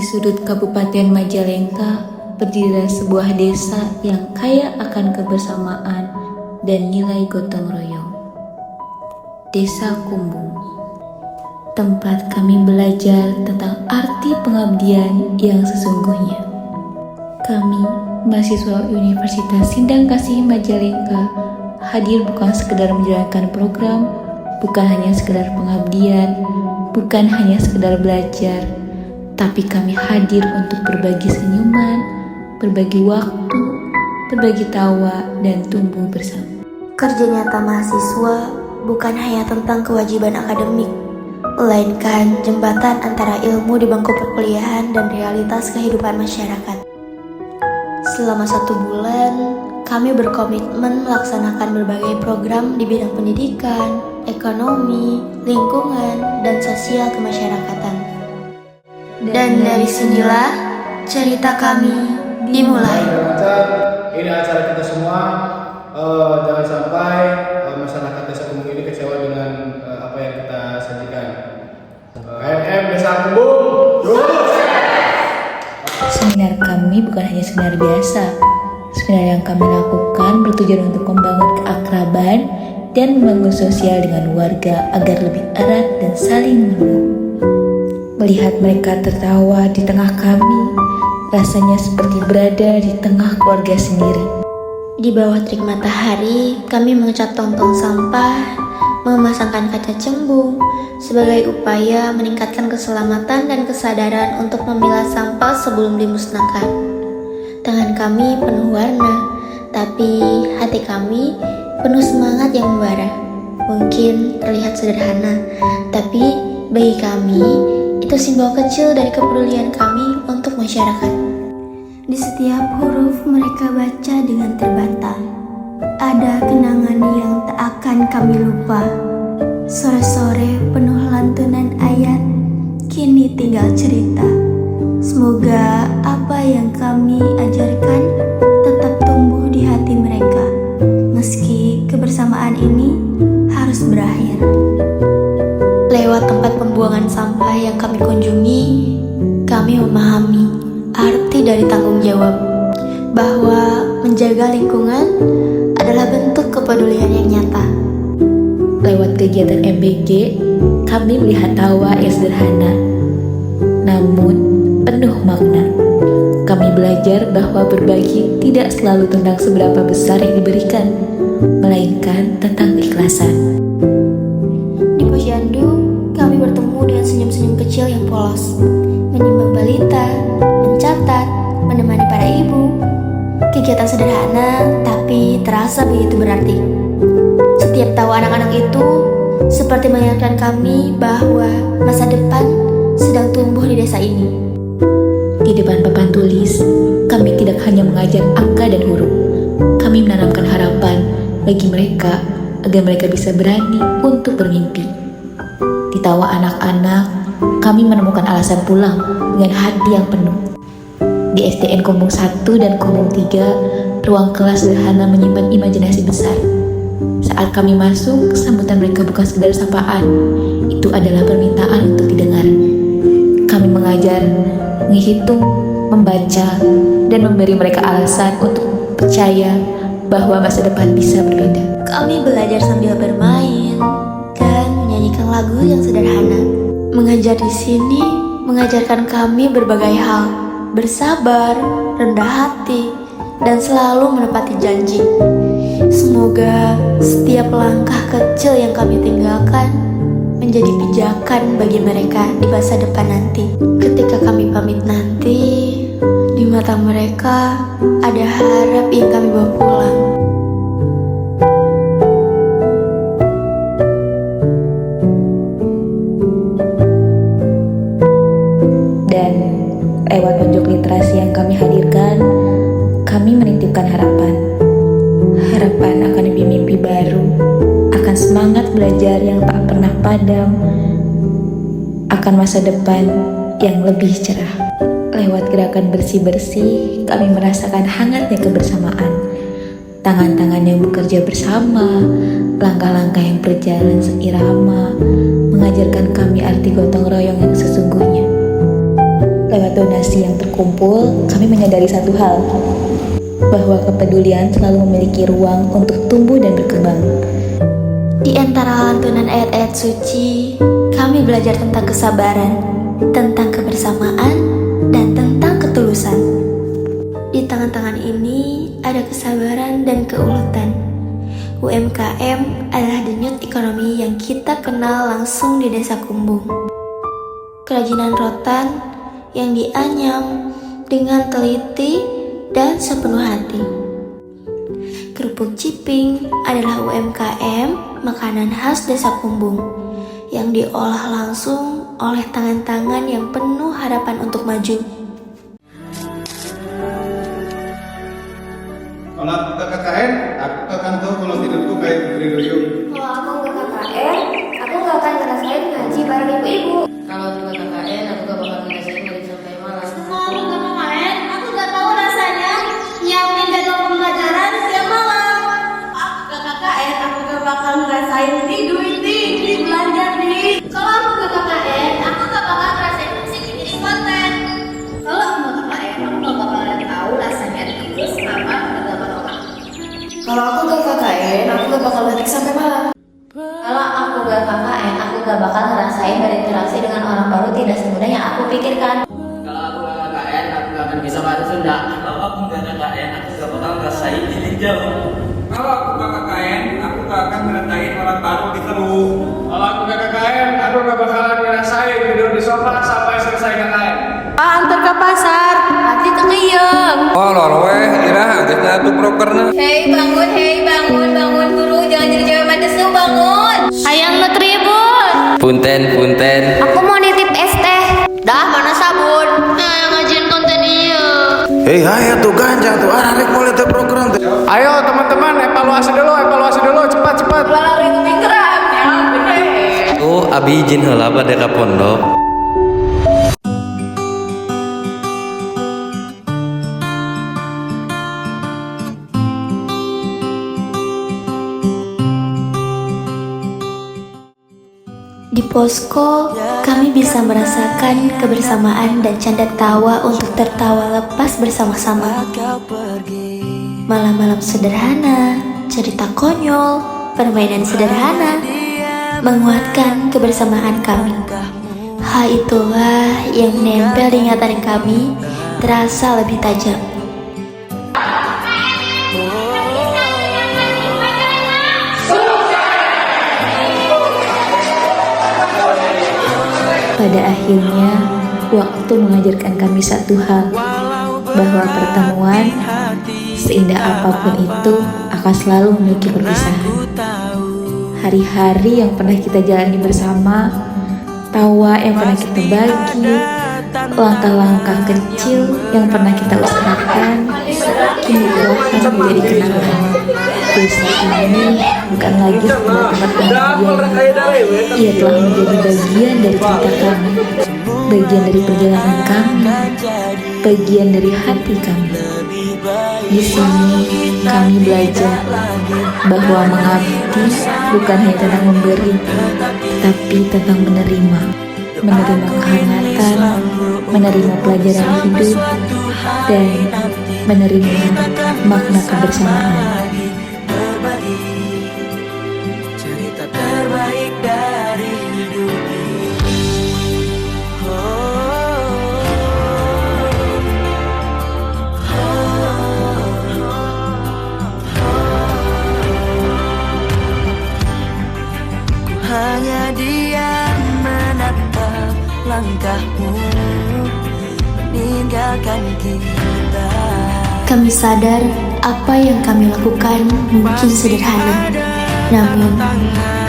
sudut Kabupaten Majalengka berdirilah sebuah desa yang kaya akan kebersamaan dan nilai gotong royong. Desa Kumbung, tempat kami belajar tentang arti pengabdian yang sesungguhnya. Kami, mahasiswa Universitas Sindang Kasih Majalengka, hadir bukan sekedar menjalankan program, bukan hanya sekedar pengabdian, bukan hanya sekedar belajar, tapi kami hadir untuk berbagi senyuman, berbagi waktu, berbagi tawa, dan tumbuh bersama. Kerja nyata mahasiswa bukan hanya tentang kewajiban akademik, melainkan jembatan antara ilmu di bangku perkuliahan dan realitas kehidupan masyarakat. Selama 1 bulan, kami berkomitmen melaksanakan berbagai program di bidang pendidikan, ekonomi, lingkungan, dan sosial kemasyarakatan. Dan dari sinilah cerita kami dimulai. Ini acara kita semua, jangan sampai masyarakat Desa Kumbung ini kecewa dengan apa yang kita sajikan. KMM Desa Kumbung. Seminar kami bukan hanya seminar biasa. Seminar yang kami lakukan bertujuan untuk membangun keakraban dan membangun sosial dengan warga agar lebih erat dan saling menolong. Melihat mereka tertawa di tengah kami, rasanya seperti berada di tengah keluarga sendiri. Di bawah terik matahari, kami mengecat tong-tong sampah, memasangkan kaca cembung sebagai upaya meningkatkan keselamatan dan kesadaran untuk memilah sampah sebelum dimusnahkan. Tangan kami penuh warna, tapi hati kami penuh semangat yang membara. Mungkin terlihat sederhana, tapi bagi kami itu simbol kecil dari kepedulian kami untuk masyarakat. Di setiap huruf mereka baca dengan terbata. Ada kenangan yang tak akan kami lupa. Sore-sore penuh lantunan ayat, kini tinggal cerita. Semoga apa yang kami ajarkan tetap tumbuh di hati mereka, meski kebersamaan ini harus berakhir. Lewat tempat pembuangan sampah yang kami kunjungi, kami memahami arti dari tanggung jawab, bahwa menjaga lingkungan adalah bentuk kepedulian yang nyata. Lewat kegiatan MBG, kami melihat tawa yang sederhana, namun penuh makna. Kami belajar bahwa berbagi tidak selalu tentang seberapa besar yang diberikan, melainkan tentang keikhlasan. Di posyandu, kami bertemu dengan senyum-senyum kecil yang polos, menimbang balita, mencatat, menemani para ibu. Kegiatan sederhana, tapi terasa begitu berarti. Setiap tawa anak-anak itu seperti mengingatkan kami bahwa masa depan sedang tumbuh di desa ini. Di depan papan tulis, kami tidak hanya mengajar angka dan huruf. Kami menanamkan harapan bagi mereka agar mereka bisa berani untuk bermimpi. Di tawa anak-anak, kami menemukan alasan pulang dengan hati yang penuh. Di SDN Kumbung 1 dan Kumbung 3, ruang kelas sederhana menyimpan imajinasi besar. Saat kami masuk, sambutan mereka bukan sekedar sapaan, itu adalah permintaan untuk didengar. Kami mengajar, menghitung, membaca, dan memberi mereka alasan untuk percaya bahwa masa depan bisa berbeda. Kami belajar sambil bermain dan menyanyikan lagu yang sederhana. Mengajar di sini mengajarkan kami berbagai hal, bersabar, rendah hati, dan selalu menepati janji. Semoga setiap langkah kecil yang kami tinggalkan menjadi pijakan bagi mereka di masa depan nanti. Ketika kami pamit nanti, di mata mereka ada harap yang kami bawa pulang. Dan lewat unjuk literasi yang kami hadirkan, kami menitipkan harapan. Harapan akan mimpi baru, akan semangat belajar yang tak pernah padam, akan masa depan yang lebih cerah. Lewat gerakan bersih-bersih, kami merasakan hangatnya kebersamaan. Tangan-tangan yang bekerja bersama, langkah-langkah yang berjalan seirama, mengajarkan kami arti gotong royong yang sesungguhnya. Lewat donasi yang terkumpul, kami menyadari satu hal, bahwa kepedulian selalu memiliki ruang untuk tumbuh dan berkembang. Di antara lantunan ayat-ayat suci, kami belajar tentang kesabaran, tentang kebersamaan, dan tentang ketulusan. Di tangan-tangan ini ada kesabaran dan keuletan. UMKM adalah denyut ekonomi yang kita kenal langsung di Desa Kumbung. Kerajinan rotan yang dianyam dengan teliti dan sepenuh hati. Kerupuk ciping adalah UMKM makanan khas Desa Kumbung yang diolah langsung oleh tangan-tangan yang penuh harapan untuk maju. Kalau aku ke KKN, aku akan tahu kalau tidurku kayak Putri Duyung. Kalau aku ke KKN, aku gak akan ngerasain ngaji bareng ibu-ibu. Kalau aku ke KKN, aku gak bakal ngerasain ngaji sampai malam. Kalau aku ke KKN, aku gak tahu rasanya nyiapin jadwal pembelajaran siang malam. Aku ke KKN, aku gak bakal ngerasain di belanja nih. Kalau aku ke KKN, aku gak bakal ngerasain musik jadi konten. Kalau aku ke KKN, aku gak bakal tahu rasanya tidur selama 8 orang. Kalau aku ke KKN, aku gak bakal ngetik sampai malam. Kalau aku ke KKN, aku gak bakal ngerasain berinteraksi dengan orang baru tidak semudah yang aku pikirkan. Kalau aku ke KKN, aku gak akan bisa bahasa Sunda. Kalau aku ke KKN, aku gak bakal ngerasain dilinjau. Kalau aku ke KKN, aku gak akan ngerasain orang baru di Teluk. Kalau aku ke KKN, aku gak bakalan ngerasain tidur di sofa sampai selesai KKN. Antar ke pasar, hati kekiyem. Oh lor weh, irah agaknya tuh prokerna. Hei bangun guru, jangan jadi cewek madesu, bangun. Hayang lu tribun. Punten. Aku mau nitip es teh. Dah mana sabun? Nah, yang ngajiin konten iya. Hei, ayo tuh ganjang tuh, arek mulai teh program teh. Ayo teman-teman, evaluasi dulu, cepat. Lalang itu minggeram, ya bener. Tuh abi izin heula pada ka pondok. Di posko, kami bisa merasakan kebersamaan dan canda tawa untuk tertawa lepas bersama-sama. Malam-malam sederhana, cerita konyol, permainan sederhana, menguatkan kebersamaan kami. Hal itulah yang menempel di ingatan kami, terasa lebih tajam. Pada akhirnya, waktu mengajarkan kami satu hal, bahwa pertemuan, seindah apapun itu, akan selalu memiliki perpisahan. Hari-hari yang pernah kita jalani bersama, tawa yang pernah kita bagi, langkah-langkah kecil yang pernah kita usahakan, kini perlahan menjadi kenangan. Desa ini bukan lagi sebuah tempat pengajian. Ia telah menjadi bagian dari cerita kami, bagian dari perjalanan kami, bagian dari hati kami. Di sini kami belajar bahwa mengabdi bukan hanya tentang memberi, tapi tentang menerima kehangatan, menerima pelajaran hidup, dan menerima makna kebersamaan. Cerita terbaik dari hidup ini. Hanya diam menatap langkahmu meninggalkan kita. Kami sadar apa yang kami lakukan mungkin sederhana, namun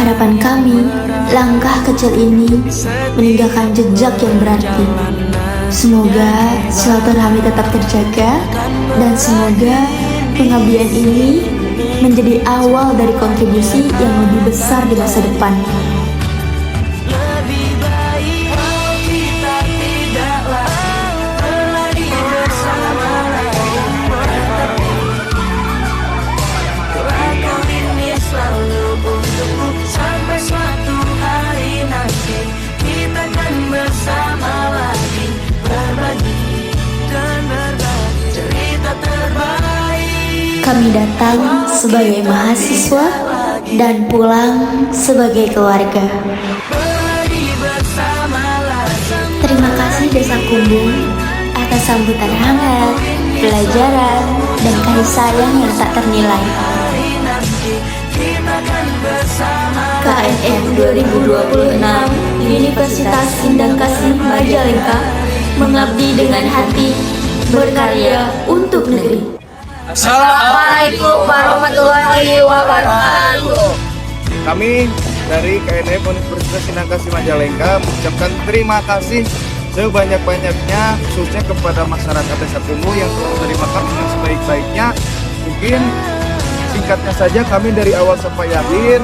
harapan kami, langkah kecil ini meninggalkan jejak yang berarti. Semoga silaturahmi tetap terjaga, dan semoga pengabdian ini menjadi awal dari kontribusi yang lebih besar di masa depan. Lebih baik kita tidak lagi bersama lagi, tetapi lagu ini selalu untukmu sampai suatu hari nanti kita akan bersama lagi berbagi. Kami datang sebagai mahasiswa dan pulang sebagai keluarga. Terima kasih Desa Kumbung atas sambutan hangat, pelajaran, dan kasih sayang yang tak ternilai. KNM 2026 Universitas Sindangkasih Majalengka mengabdi dengan hati, berkarya untuk negeri. Assalamualaikum warahmatullahi wabarakatuh. Kami dari KNM Universitas Sindangkasih Majalengka mengucapkan terima kasih sebanyak-banyaknya khususnya kepada masyarakat Desa Kumbung yang telah menerima kami dengan sebaik-baiknya. Mungkin singkatnya saja, kami dari awal sampai akhir,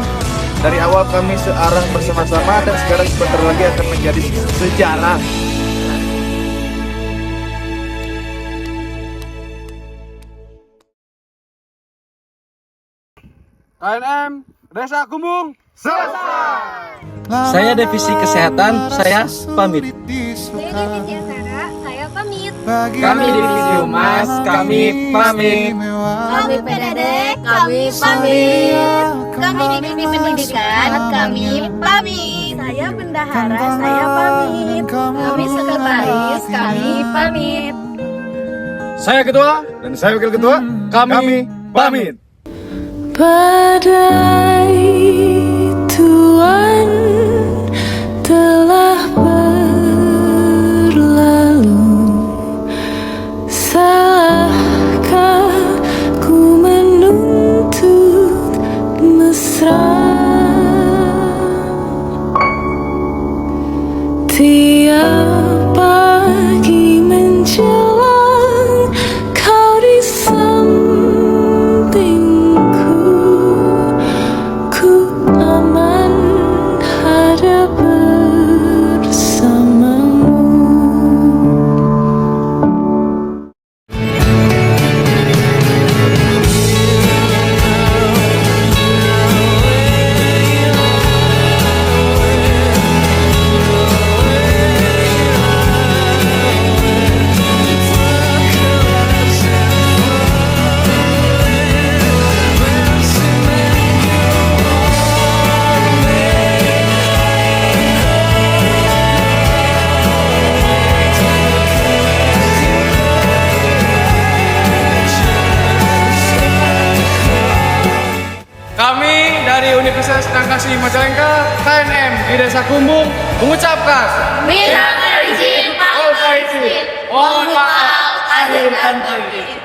dari awal kami searah bersama-sama dan sekarang sebentar lagi akan menjadi sejarah. KNM Desa Kumbung selesai. Saya divisi kesehatan, saya pamit. Saya pamit. Kami divisi humas, kami pamit. Kami PDD, kami pamit. Kami divisi pendidikan, kami pamit. Saya bendahara, saya pamit. Kami sekretaris, kami pamit. Saya ketua dan saya wakil ketua, kami pamit. Badai Tuhan telah berlalu. Salahkah ku menuntut mesra? Tiap pagi menjelang kau di sampingku, ku aman ada bersamamu. Kami dari Universitas Sindangkasih Majalengka, KNM di Desa Kumbung mengucapkan Minal aidin, mohon maaf lahir dan batin.